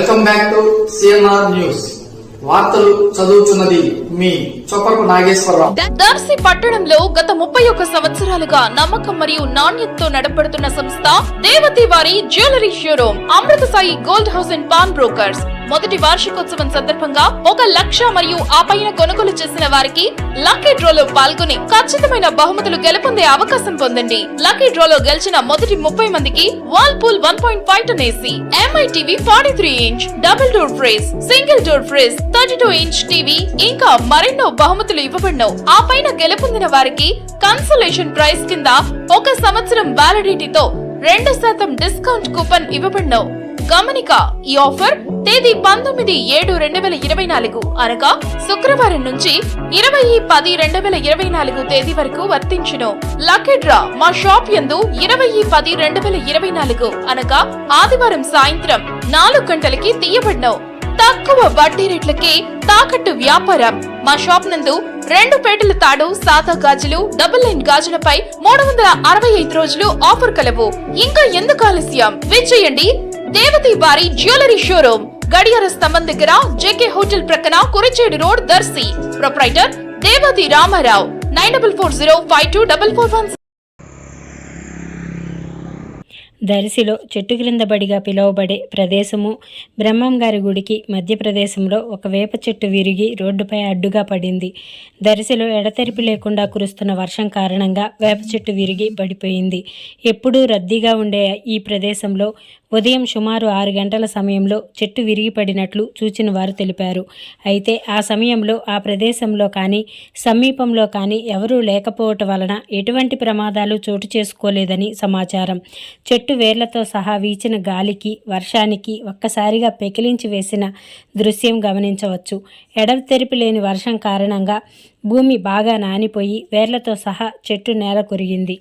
Welcome back to CNR news. వార్తలు చదువుతున్నది మీ చొప్పకు నాగేశ్వరరావు. దర్శి పట్టణంలో గత 31 సంవత్సరాలుగా నమ్మకం మరియు నాణ్యతతో నడపడుతున్న సంస్థ దేవతి వారి jewellery showroom Amrutha Sai gold house and pawn brokers మొదటి వార్షికోత్సవం సందర్భంగా 1 లక్ష మరియు ఆ పైన కొనుగోలు చేసిన వారికి లక్కీ డ్రాలో పాల్గొని ఖచ్చితమైన బహుమతులు గెలుపొందే అవకాశం పొందండి. లక్కీ డ్రాలో గెలిచిన మొదటి 30 మందికి Whirlpool 1.5 ton AC, Mi TV 43 inch, double door fridge, single door fridge, 32 inch TV ఇంకా మరెన్నో బహుమతులు ఇవ్వబడినవు. ఆ పైన గెలుపొందిన వారికి కన్సోలేషన్ ప్రైజ్ కింద 1 సంవత్సరం వ్యాలిడిటీతో 2% డిస్కౌంట్ కూపన్ ఇవ్వబడినవు. గమనిక, ఈ ఆఫర్ తేదీ 19/7/2024 అనగా శుక్రవారం నుంచి 20/10/2024 తేదీ వరకు వర్తించును. లక్కీ డ్రా మా షాప్ యందు 20/10/2024 అనగా ఆదివారం సాయంత్రం 4 గంటలకి తీయబడినవు. తక్కువ వడ్డీ రేట్లకి తాకట్టు వ్యాపారం. మా షాప్ నందు 2 పేటల తాడు, సాదా గాజులు, డబుల్ లైన్ గాజులపై 365 రోజులు ఆఫర్ కలవు. ఇంకా ఎందుకు ఆలస్యం, విచ్చేయండి దేవతి వారి జ్యువెలరీ షోరూమ్, గడియార స్తంభం దగ్గర, జేకే హోటల్ ప్రక్కన, కురిచేడు రోడ్, దర్శి. ప్రొప్రైటర్ దేవతి రామారావు. 9440524416. దర్శిలో చెట్టు క్రింద బడిగా పిలువబడే ప్రదేశము బ్రహ్మంగారి గుడికి మధ్య ప్రదేశంలో ఒక వేప చెట్టు విరిగి రోడ్డుపై అడ్డుగా పడింది. దర్శిలో ఎడతెరిపి లేకుండా కురుస్తున్న వర్షం కారణంగా వేప చెట్టు విరిగి పడిపోయింది. ఎప్పుడూ రద్దీగా ఉండే ఈ ప్రదేశంలో ఉదయం సుమారు 6 గంటల సమయంలో చెట్టు విరిగి పడినట్లు చూచిన వారు తెలిపారు. అయితే ఆ సమయంలో ఆ ప్రదేశంలో కానీ సమీపంలో కానీ ఎవరూ లేకపోవటం వలన ఎటువంటి ప్రమాదాలు చోటు చేసుకోలేదని సమాచారం. చెట్టు వేర్లతో సహా వీచిన గాలికి, వర్షానికి ఒక్కసారిగా పెకిలించి వేసిన దృశ్యం గమనించవచ్చు. ఎడతెరిపి లేని వర్షం కారణంగా భూమి బాగా నానిపోయి వేర్లతో సహా చెట్టు నేల కొరిగింది.